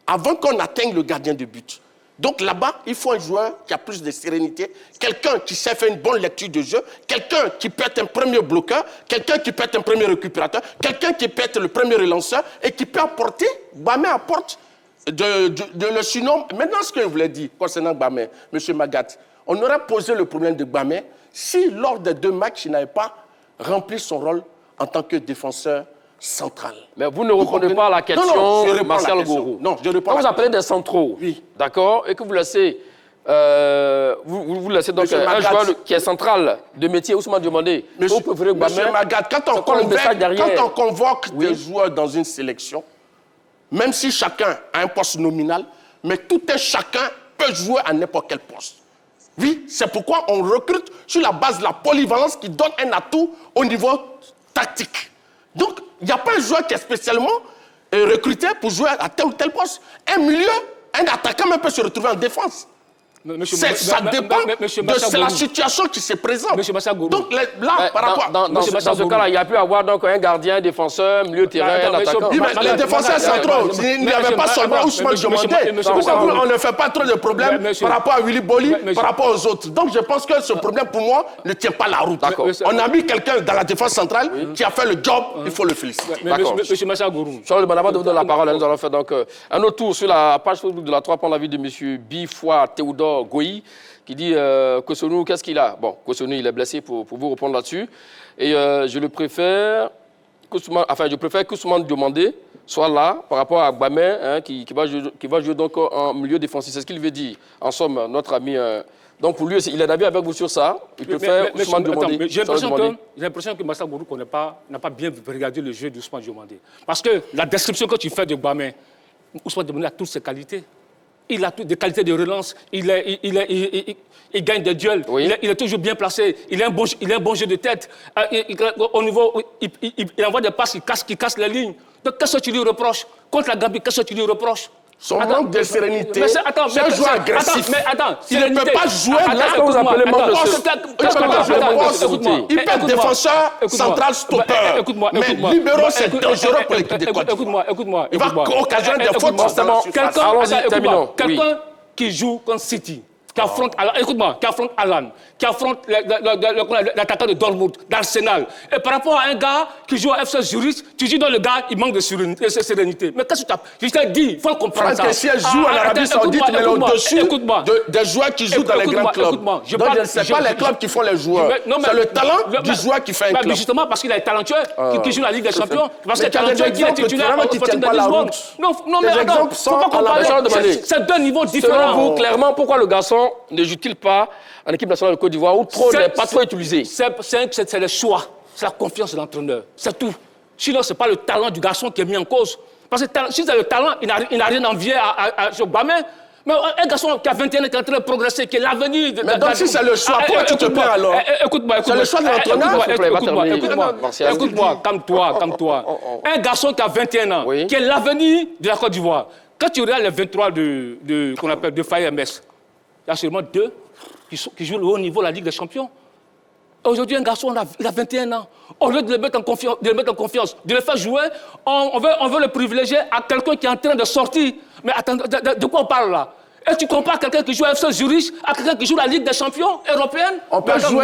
avant qu'on atteigne le gardien de but. Donc là-bas, il faut un joueur qui a plus de sérénité, quelqu'un qui sait faire une bonne lecture de jeu, quelqu'un qui peut être un premier bloqueur, quelqu'un qui peut être un premier récupérateur, quelqu'un qui peut être le premier relanceur et qui peut apporter, Gbamé apporte de le surnom. Maintenant, ce que je voulais dire concernant Gbamé, M. Magat, on aurait posé le problème de Gbamé si, lors des 2 matchs, il n'avait pas rempli son rôle en tant que défenseur central. Mais vous ne répondez pas à la question, Martial Gourou. Non, je réponds. Quand vous appelez des centraux, oui, d'accord, et que vous laissez, vous laissez donc un joueur qui est central de métier, Ousmane Diomandé. Vous préférez Gbamé. Monsieur Magat, quand on convoque des joueurs dans une sélection, même si chacun a un poste nominal, mais tout un chacun peut jouer à n'importe quel poste. Oui, c'est pourquoi on recrute sur la base de la polyvalence qui donne un atout au niveau tactique. Donc, il n'y a pas un joueur qui est spécialement recruté pour jouer à tel ou tel poste. Un milieu, un attaquant même peut se retrouver en défense. Ça dépend de la situation qui se présente. Monsieur Massa Gourou. Donc là, par rapport... Dans ce cas-là, il y a pu avoir donc un gardien, défenseur, milieu de terrain, un attaquant. Oui, mais les défenseurs centraux, il n'y avait pas seulement Ousmane Diomandé. On ne fait pas trop de problèmes par rapport à Willy Boli, par rapport aux autres. Donc je pense que ce problème, pour moi, ne tient pas la route. On a mis quelqu'un dans la défense centrale qui a fait le job, il faut le féliciter. Monsieur Massa Gourou. Charles de vous donne la parole. Nous allons faire donc un autre tour sur la page Facebook de la 3 pour l'avis de M. Bifwa Théodore Goyi, qui dit Kosonou, qu'est-ce qu'il a? Bon, Kosonou, il est blessé pour vous répondre là-dessus. Et je préfère qu'Ousmane Diomandé soit là par rapport à Gbamé, hein, qui va jouer donc en milieu défensif. C'est ce qu'il veut dire. En somme, notre ami... donc pour lui, il est d'avis avec vous sur ça. Il préfère Ousmane Diomandé. J'ai l'impression que Massa Gourou n'a pas bien regardé le jeu d'Ousmane Diomandé. Parce que la description que tu fais de Gbamé, Ousmane Diomandé a toutes ses qualités. Il a toutes des qualités de relance. Il gagne des duels. Oui. Il est toujours bien placé. Il a un bon jeu de tête. Au niveau, il envoie des passes qui cassent les lignes. Donc qu'est-ce que tu lui reproches? Contre la Gambie, qu'est-ce que tu lui reproches? Son manque de sérénité, c'est un joueur agressif. Il ne peut pas jouer là. Vous appelez manque de sérénité. Il peut être défenseur central stopper. Mais libéraux, c'est dangereux pour l'équipe de Côte d'Ivoire. Écoute-moi. Il va occasionner des fautes. Quelqu'un qui joue contre City, qui affronte Alan, qui affronte l'attaquant de Dortmund, d'Arsenal. Et par rapport à un gars qui joue à FC Zurich, tu dis dans le gars, il manque de sérénité. Mais qu'est-ce que tu as... Je t'ai dit, il faut comprendre ça. Si elle joue en Arabie Saoudite, mais au-dessus des joueurs qui jouent dans les grands clubs. Donc ce n'est pas les clubs qui font les joueurs. C'est le talent du joueur qui fait un club. Mais justement, parce qu'il est talentueux, qui joue la Ligue des Champions. Parce qu'il est talentueux, qui est titulaire au Sporting de Lisbonne. Non, mais attends, il ne faut pas comparer. C'est deux niveaux différents. Selon vous, clairement, pourquoi le garçon ne joue-t-il pas en équipe nationale de Côte d'Ivoire où trop n'est pas trop utilisé? C'est le choix, c'est la confiance de l'entraîneur, c'est tout. Sinon, ce n'est pas le talent du garçon qui est mis en cause. Parce que si c'est le talent, il n'a rien à envier à ce Gbamé. Mais un garçon qui a 21 ans, qui est en train de progresser, qui est l'avenir... Mais donc si c'est le choix, pourquoi tu te plains alors? Écoute-moi. C'est le choix de l'entraîneur. Écoute-moi, calme-toi. Un garçon qui a 21 ans, qui est l'avenir de la Côte d'Ivoire. Quand tu regardes les 23 qu'on appelle de Faye MS, il y a seulement 2 qui jouent le haut niveau de la Ligue des Champions. Aujourd'hui, un garçon, il a 21 ans. Au lieu de le mettre en confiance, de le faire jouer, on veut le privilégier à quelqu'un qui est en train de sortir. Mais attends, de quoi on parle là? Et tu compares quelqu'un qui joue à FC Zurich à quelqu'un qui joue la Ligue des Champions européenne? On peut jouer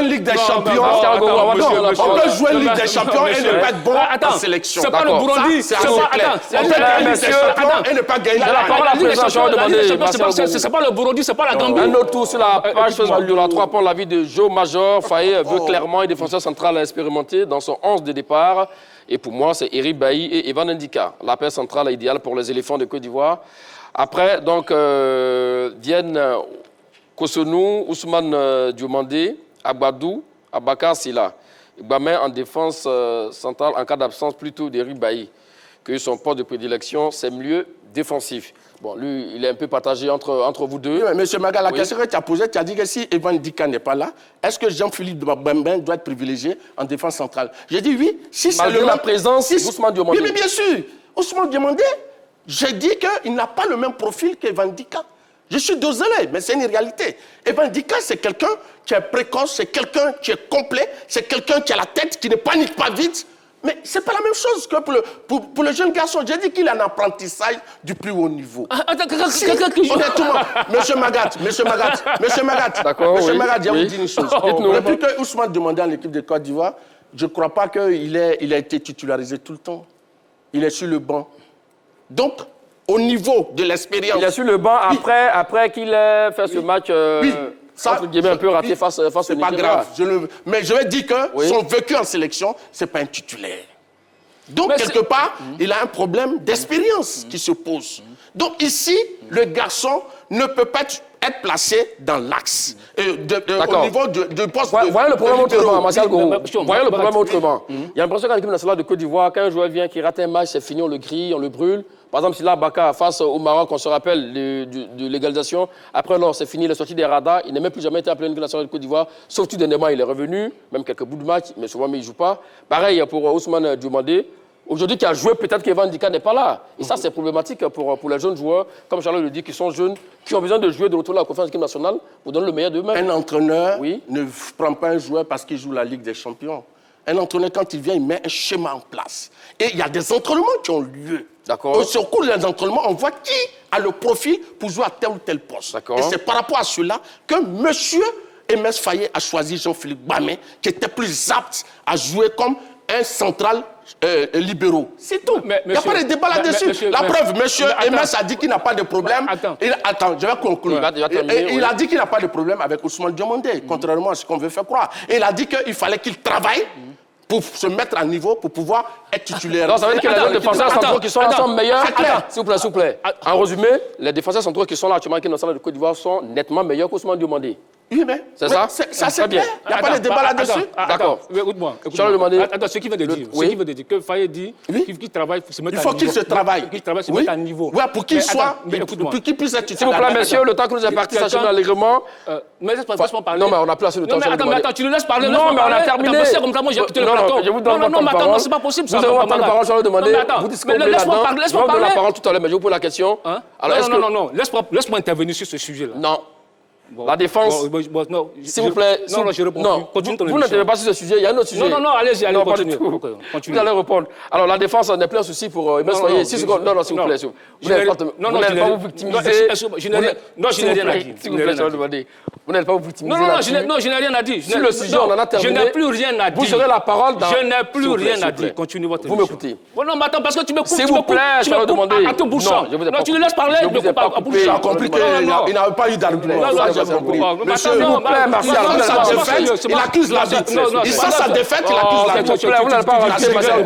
une Ligue des Champions. On peut jouer une Ligue des Champions et ne pas être bon en sélection. C'est pas le Burundi. C'est assez clair. On peut gagner des champions et ne pas gagner la Ligue des Champions. C'est pas le Burundi, c'est pas la Gambie. Un autre tour sur la page Facebook de la 3 pour l'avis de Joe Major. Faye veut clairement un défenseur central expérimenté dans son 11 de départ. Et pour moi, c'est Eric Bailly et Evan Ndika. La paire centrale est idéale pour les éléphants de Côte d'Ivoire. Après, donc, viennent Kosonou, Ousmane Diomandé, Abadou, Abakar Silla. Gbamé en défense centrale, en cas d'absence, plutôt d'Eric Bailly. Que son poste de prédilection, c'est milieu défensif. Bon, lui, il est un peu partagé entre vous deux. Oui, Monsieur Maga, la question que tu as posée, tu as dit que si Evan Ndika n'est pas là, est-ce que Jean-Philippe Bambin doit être privilégié en défense centrale? J'ai dit oui. Si c'est la présence d'Ousmane Diomandé. Oui, mais bien sûr. Ousmane Diomandé, j'ai dit qu'il n'a pas le même profil qu'Evan Ndika. Je suis désolé, mais c'est une réalité. Evan Ndika, c'est quelqu'un qui est précoce, c'est quelqu'un qui est complet, c'est quelqu'un qui a la tête, qui ne panique pas vite. Mais ce n'est pas la même chose que pour le jeune garçon. J'ai dit qu'il a un apprentissage du plus haut niveau. Honnêtement, Monsieur Magat, d'accord, Monsieur Magat, je vous dire une chose. Depuis que Ousmane demandait à l'équipe de Côte d'Ivoire, je ne crois pas qu'il a été titularisé tout le temps. Il est sur le banc. Donc, au niveau de l'expérience... Il est sur le banc après qu'il ait fait ce match... Ça, un peu raté face au c'est pas grave. Mais je vais dire que son vécu en sélection, ce n'est pas un titulaire. Donc, mais quelque part, il a un problème d'expérience qui se pose. Donc, ici, le garçon ne peut pas être placé dans l'axe. Au niveau du poste de... Voyons le problème autrement, Martial Gourou. Voyons le problème autrement. Il y a l'impression qu'à l'équipe nationale de Côte d'Ivoire, quand un joueur vient qui rate un match, c'est fini, on le grille, on le brûle. Par exemple, si là, Baka, face au Maroc, on se rappelle de l'égalisation, après, alors, c'est fini, il est sorti des radars, il n'a même plus jamais été appelé à l'équipe nationale de Côte d'Ivoire, sauf tout dernièrement, il est revenu, même quelques bouts de match, mais souvent, il ne joue pas. Pareil pour Ousmane Diomandé, aujourd'hui qui a joué, peut-être qu'Evan Ndika n'est pas là. Et ça, c'est problématique pour les jeunes joueurs, comme Charles le dit, qui sont jeunes, qui ont besoin de jouer de retour à la conférence de l'équipe nationale pour donner le meilleur d'eux-mêmes. Un entraîneur ne prend pas un joueur parce qu'il joue la Ligue des Champions. Un entraîneur, quand il vient, il met un schéma en place. Et il y a des entraînements qui ont lieu. D'accord. Au cours des entraînements, on voit qui a le profil pour jouer à tel ou tel poste. D'accord. Et c'est par rapport à cela que M. Emes Faye a choisi Jean-Philippe Bamé, qui était plus apte à jouer comme un central libéraux. C'est tout. Il n'y a pas de débat là-dessus. La preuve, M. Emes a dit qu'il n'a pas de problème. Attends, je vais conclure. Il a dit qu'il n'a pas de problème avec Ousmane Diomandé, contrairement à ce qu'on veut faire croire. Et il a dit qu'il fallait qu'il travaille pour se mettre à niveau, pour pouvoir être titulaire. Non, ça veut dire que les défenseurs centraux qui sont là sont meilleurs. S'il vous plaît. En résumé, les défenseurs centraux qui sont là actuellement, qui sont dans de Côte d'Ivoire, sont nettement meilleurs qu'Ousmane Diomandé. Oui, mais c'est ça. Ça, c'est bien. Il n'y a pas de débat là-dessus. D'accord. Écoute-moi. Attends, ce qu'il veut dire, que Faye dit qu'il travaille pour se mettre à niveau. Il faut qu'il se travaille. Qu'il travaille pour se mettre à niveau. Oui, pour qu'il soit, pour qu'il puisse être titulaire. S'il vous plaît, messieurs, le temps que nous est parti, sachez-nous allègrement. Mais laisse-moi parler. Non, mais on n'a plus assez de temps. Mais attends, tu nous laisses parler. Non, mais on a terminé. Moi, j'ai écouté le plateau. Non, mais attends, c'est pas possible. Vous avez le temps de parole, je vais demander. Vous dites ce que vous voulez là-dedans. Je vais vous donner la parole tout à l'heure, mais je vous pose la question. Non, laisse-moi intervenir sur ce sujet-là. Non. La défense. S'il vous plaît. Non, je réponds. Non, vous n'intervenez pas sur ce sujet, il y a un autre sujet. Non, allez-y, continuez. Vous allez répondre. Alors, la défense n'est plus un souci pour Emes Faye. 6 secondes. Non, s'il vous plaît. Vous n'allez pas vous victimiser. Non, je n'ai rien à dire. S'il vous plaît, je vais demander. Vous n'allez pas vous victimiser. Non, je n'ai rien à dire. Sur le sujet, on en a terminé. Je n'ai plus rien à dire. Vous aurez la parole dans. Je n'ai plus rien à dire. Continuez votre émission. Vous m'écoutez. Non, mais attends, parce que tu me coupes. S'il vous plaît, je vais demander. À ton bouche. Non, tu le laisses parler. Je vous ai pas coupé. J'ai compris qu'il n'avait pas eu d'argument. S'il vous plaît, Martial, il accuse la dette. Il sent sa défaite, il accuse la dette. Vous n'allez pas rajouter, Martial.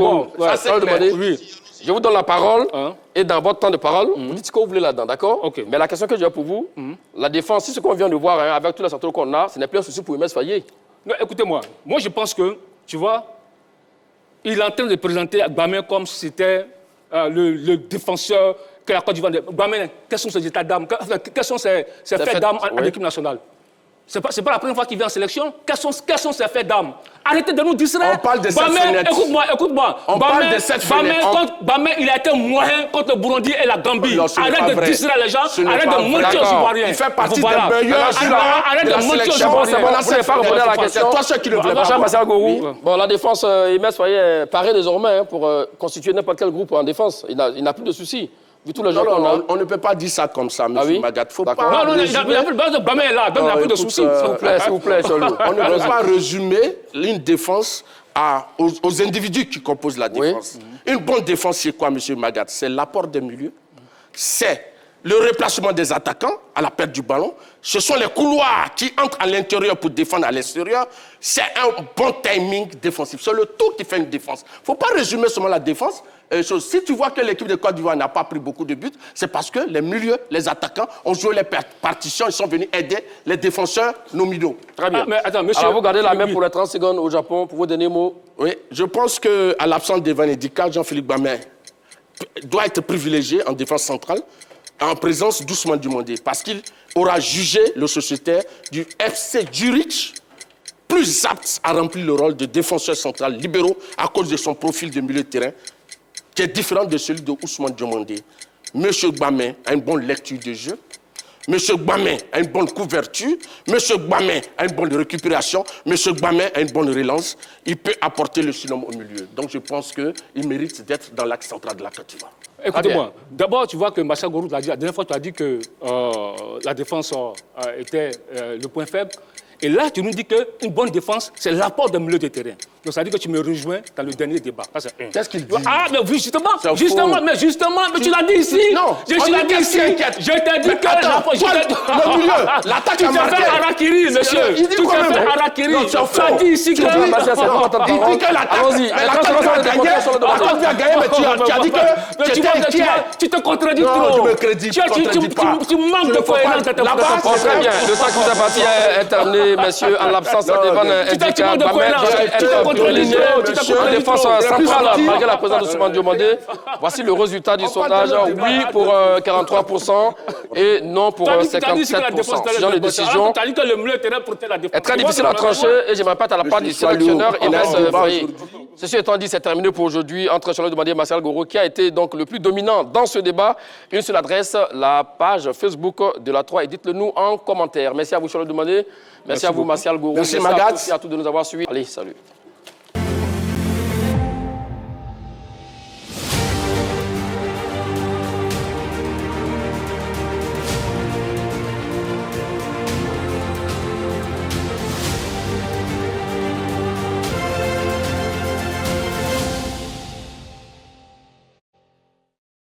Je vous donne la parole et dans votre temps de parole, vous dites ce que vous voulez là-dedans, d'accord? Mais la question que j'ai pour vous, la défense, si ce qu'on vient de voir avec tous les centraux qu'on a, ce n'est plus un souci pour Emes Faye. Non, écoutez-moi, moi je pense que, tu vois, il est en train de présenter Bamé comme si c'était le défenseur que la Côte d'Ivoire. Bamé, quels sont ses états d'âme? Quels sont ses faits d'âme en équipe nationale? C'est pas la première fois qu'il vient en sélection. Quels sont ses faits d'âme? Arrêtez de nous distraire. On parle de cette fenêtre. Écoute-moi. On parle de cette fenêtre. Bamé, il a été moyen contre le Burundi et la Gambie. Arrête de distraire les gens. Arrête de mentir aux Ivoiriens. Il fait partie des meilleurs joueurs. Arrête de mentir aux Ivoiriens. Vous n'avez pas répondu à la question. C'est toi ceux qui ne voulaient pas. Martial Gourou. Bon, la défense, Emes Faye est paré désormais pour constituer n'importe quel groupe en défense. Il n'a plus de soucis. On ne peut pas dire ça comme ça, M. Magat. Faut pas. Non, il a plus de Bamé est là, donc il n'a plus de soucis. S'il vous plaît, Cholou. On ne peut pas résumer une défense aux individus qui composent la défense. Une bonne défense, c'est quoi, M. Magat? C'est l'apport des milieux, c'est le replacement des attaquants à la perte du ballon, ce sont les couloirs qui entrent à l'intérieur pour défendre à l'extérieur, c'est un bon timing défensif. C'est le tout qui fait une défense. Il ne faut pas résumer seulement la défense. Si tu vois que l'équipe de Côte d'Ivoire n'a pas pris beaucoup de buts, c'est parce que les milieux, les attaquants ont joué les partitions, ils sont venus aider les défenseurs nominaux. Très bien. Mais attends, monsieur, alors vous gardez la main pour les 30 secondes au Japon, pour vos derniers mots. Oui, je pense qu'à l'absence d'Evan Ndika, Jean-Philippe Bamé doit être privilégié en défense centrale, en présence d'Ousmane Diomandé, parce qu'il aura jugé le sociétaire du FC Zurich plus apte à remplir le rôle de défenseur central libéraux à cause de son profil de milieu de terrain, qui est différent de celui de Ousmane Diomandé. M. Bamé a une bonne lecture de jeu. M. Bamé a une bonne couverture. M. Bamé a une bonne récupération. M. Bamé a une bonne relance. Il peut apporter le synonyme au milieu. Donc je pense qu'il mérite d'être dans l'axe central de la Côte d'Ivoire. Écoute-moi, d'abord tu vois que Martial Gourou l'a dit, la dernière fois tu as dit que la défense était le point faible. Et là, tu nous dis qu'une bonne défense, c'est l'apport d'un milieu de terrain. Donc, ça veut dire que tu me rejoins dans le dernier débat. Qu'est-ce qu'il dit? Ah, mais oui, justement, mais tu l'as dit ici. Non, je l'ai dit ici. Je t'ai dit que le milieu, l'attaque a marqué. Tu t'es fait harakiri, monsieur. Il dit tu t'es fait harakiri. Tu as dit ici que... Il dit que l'attaque vient gagner, mais tu as dit que tu étais inquiet. Tu te contredis trop. Non, je me contredis pas. Tu manques de cohérence. Très bien, le temps que vous avez parti est terminé. demandé, messieurs, en l'absence d'Evan Ndika, en défense centrale, malgré la présence de Soumane Diomandé. Voici le résultat du sondage. Oui pour 43% et non pour 57%. Ce genre de décision est très difficile à trancher et je m'appelle à la part du sélectionneur Inès Faye. Ceci étant dit, c'est terminé pour aujourd'hui entre Charles Diomandé et Martial Goro, qui a été donc le plus dominant dans ce débat. Une seule adresse, la page Facebook de la 3, et dites-le nous en commentaire. Merci à vous, Charles Diomandé. Merci à vous, Martial Gourou. Merci, Magat. Merci à tous de nous avoir suivis. Allez, salut.